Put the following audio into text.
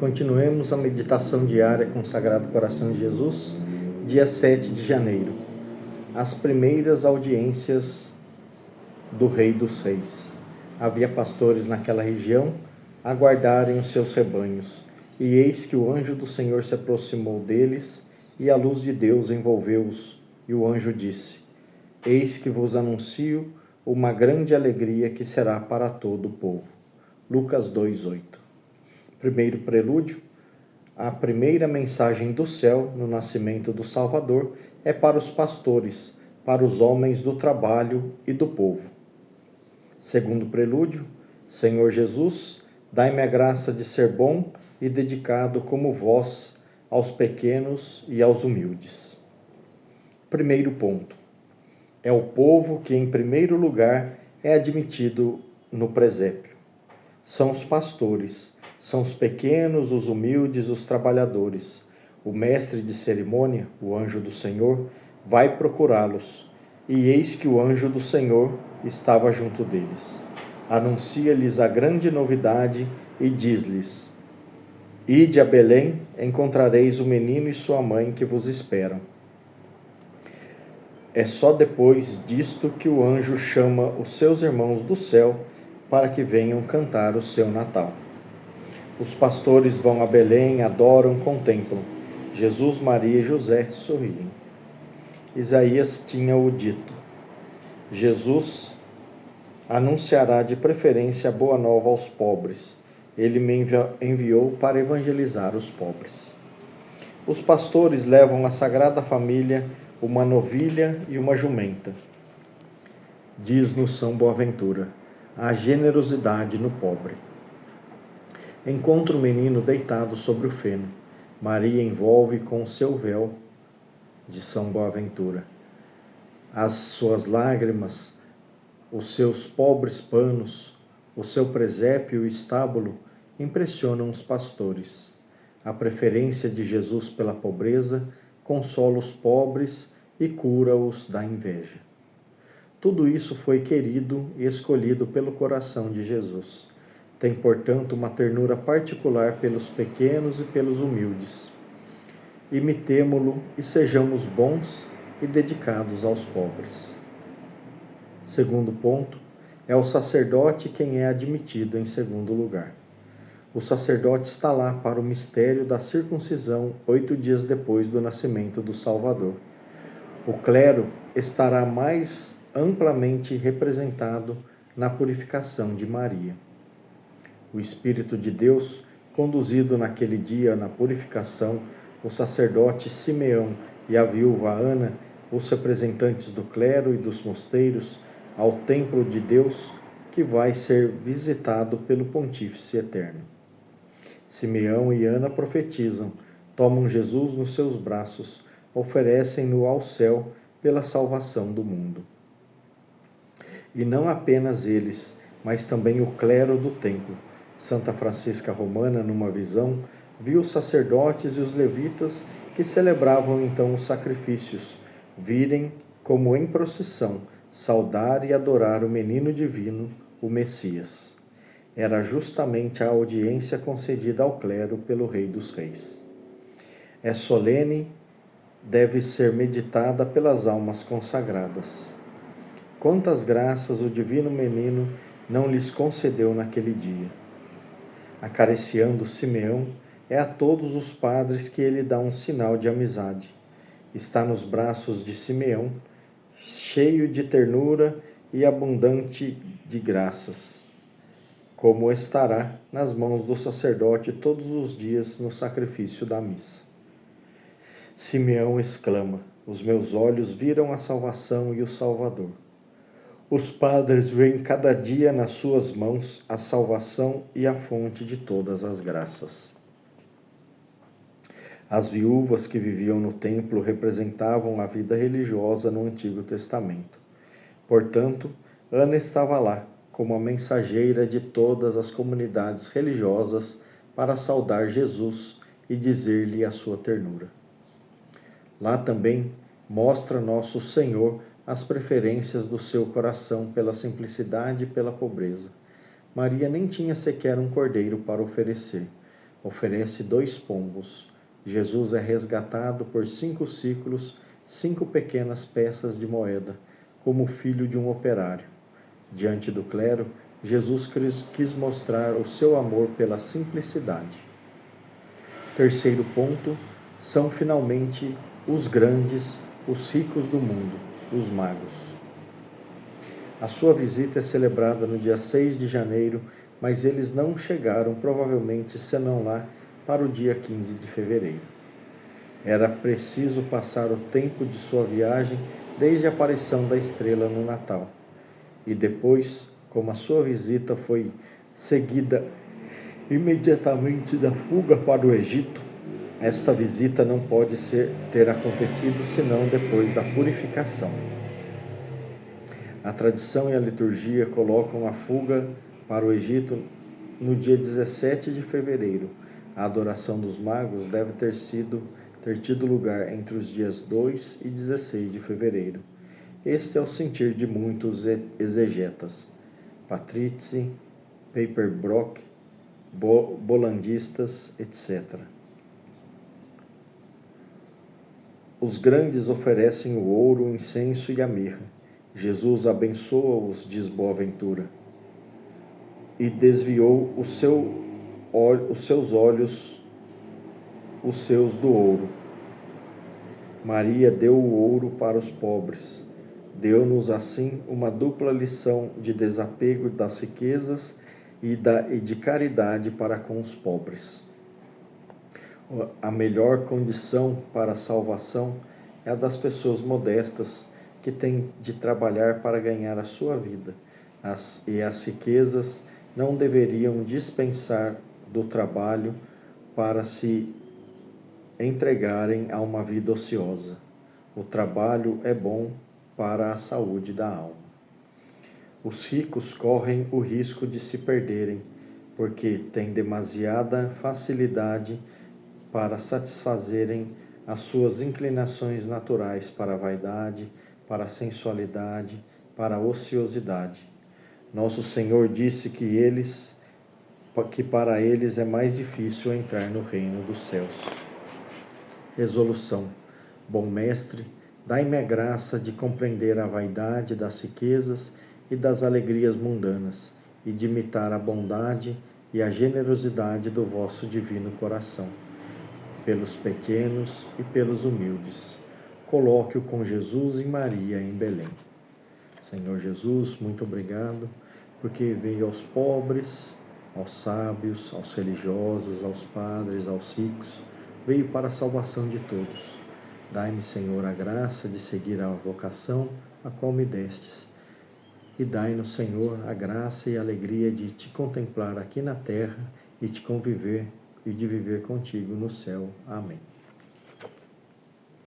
Continuemos a meditação diária com o Sagrado Coração de Jesus, dia 7 de janeiro. As primeiras audiências do Rei dos Reis. Havia pastores naquela região a guardarem os seus rebanhos, e eis que o anjo do Senhor se aproximou deles, e a luz de Deus envolveu-os, e o anjo disse: Eis que vos anuncio uma grande alegria que será para todo o povo. Lucas 2:8. Primeiro prelúdio, a primeira mensagem do céu no nascimento do Salvador é para os pastores, para os homens do trabalho e do povo. Segundo prelúdio, Senhor Jesus, dai-me a graça de ser bom e dedicado como vós aos pequenos e aos humildes. Primeiro ponto, é o povo que em primeiro lugar é admitido no presépio. São os pastores, são os pequenos, os humildes, os trabalhadores. O mestre de cerimônia, o anjo do Senhor, vai procurá-los. E eis que o anjo do Senhor estava junto deles. Anuncia-lhes a grande novidade e diz-lhes: Ide a Belém, encontrareis o menino e sua mãe que vos esperam. É só depois disto que o anjo chama os seus irmãos do céu para que venham cantar o seu Natal. Os pastores vão a Belém, adoram, contemplam. Jesus, Maria e José sorriem. Isaías tinha-o dito: Jesus anunciará de preferência a boa nova aos pobres. Ele me enviou para evangelizar os pobres. Os pastores levam à Sagrada Família uma novilha e uma jumenta. Diz-nos São Boaventura: a generosidade no pobre. Encontra o menino deitado sobre o feno. Maria envolve com o seu véu de São Boaventura. As suas lágrimas, os seus pobres panos, o seu presépio e estábulo impressionam os pastores. A preferência de Jesus pela pobreza consola os pobres e cura-os da inveja. Tudo isso foi querido e escolhido pelo coração de Jesus. Tem, portanto, uma ternura particular pelos pequenos e pelos humildes. Imitemo-lo e sejamos bons e dedicados aos pobres. Segundo ponto, é o sacerdote quem é admitido em segundo lugar. O sacerdote está lá para o mistério da circuncisão 8 dias depois do nascimento do Salvador. O clero estará mais amplamente representado na purificação de Maria. O Espírito de Deus, conduzido naquele dia na purificação, o sacerdote Simeão e a viúva Ana, os representantes do clero e dos mosteiros, ao templo de Deus, que vai ser visitado pelo Pontífice Eterno. Simeão e Ana profetizam, tomam Jesus nos seus braços, oferecem-no ao céu pela salvação do mundo. E não apenas eles, mas também o clero do templo. Santa Francisca Romana, numa visão, viu os sacerdotes e os levitas que celebravam então os sacrifícios, virem, como em procissão, saudar e adorar o menino divino, o Messias. Era justamente a audiência concedida ao clero pelo Rei dos Reis. É solene, deve ser meditada pelas almas consagradas. Quantas graças o divino menino não lhes concedeu naquele dia. Acariciando Simeão, é a todos os padres que ele dá um sinal de amizade. Está nos braços de Simeão, cheio de ternura e abundante de graças, como estará nas mãos do sacerdote todos os dias no sacrifício da missa. Simeão exclama: os meus olhos viram a salvação e o Salvador. Os padres veem cada dia nas suas mãos a salvação e a fonte de todas as graças. As viúvas que viviam no templo representavam a vida religiosa no Antigo Testamento. Portanto, Ana estava lá, como a mensageira de todas as comunidades religiosas, para saudar Jesus e dizer-lhe a sua ternura. Lá também mostra nosso Senhor as preferências do seu coração pela simplicidade e pela pobreza. Maria nem tinha sequer um cordeiro para oferecer. oferece 2 pombos. Jesus é resgatado por 5 ciclos, 5 pequenas peças de moeda, como filho de um operário. Diante do clero, Jesus quis mostrar o seu amor pela simplicidade. Terceiro ponto, são finalmente os grandes, os ricos do mundo, os magos. A sua visita é celebrada no dia 6 de janeiro, mas eles não chegaram, provavelmente senão lá para o dia 15 de fevereiro. Era preciso passar o tempo de sua viagem desde a aparição da estrela no Natal. E depois, como a sua visita foi seguida imediatamente da fuga para o Egito, esta visita não pode ter acontecido senão depois da purificação. A tradição e a liturgia colocam a fuga para o Egito no dia 17 de fevereiro. A adoração dos magos deve ter tido lugar entre os dias 2 e 16 de fevereiro. Este é o sentir de muitos exegetas, Patrizzi, Paperbrock, bolandistas, etc. Os grandes oferecem o ouro, o incenso e a mirra. Jesus abençoa-os, diz Boaventura, e desviou os seus olhos, os seus do ouro. Maria deu o ouro para os pobres. Deu-nos assim uma dupla lição de desapego das riquezas e de caridade para com os pobres. A melhor condição para a salvação é a das pessoas modestas que têm de trabalhar para ganhar a sua vida. As riquezas não deveriam dispensar do trabalho para se entregarem a uma vida ociosa. O trabalho é bom para a saúde da alma. Os ricos correm o risco de se perderem, porque têm demasiada facilidade para satisfazerem as suas inclinações naturais para a vaidade, para a sensualidade, para a ociosidade. Nosso Senhor disse que para eles é mais difícil entrar no reino dos céus. Resolução. Bom Mestre, dai-me a graça de compreender a vaidade das riquezas e das alegrias mundanas, e de imitar a bondade e a generosidade do vosso divino coração, pelos pequenos e pelos humildes. Coloque-o com Jesus e Maria em Belém. Senhor Jesus, muito obrigado, porque veio aos pobres, aos sábios, aos religiosos, aos padres, aos ricos, veio para a salvação de todos. Dai-me, Senhor, a graça de seguir a vocação a qual me destes. E dai-nos, Senhor, a graça e a alegria de te contemplar aqui na terra e de conviver e de viver contigo no céu. Amém.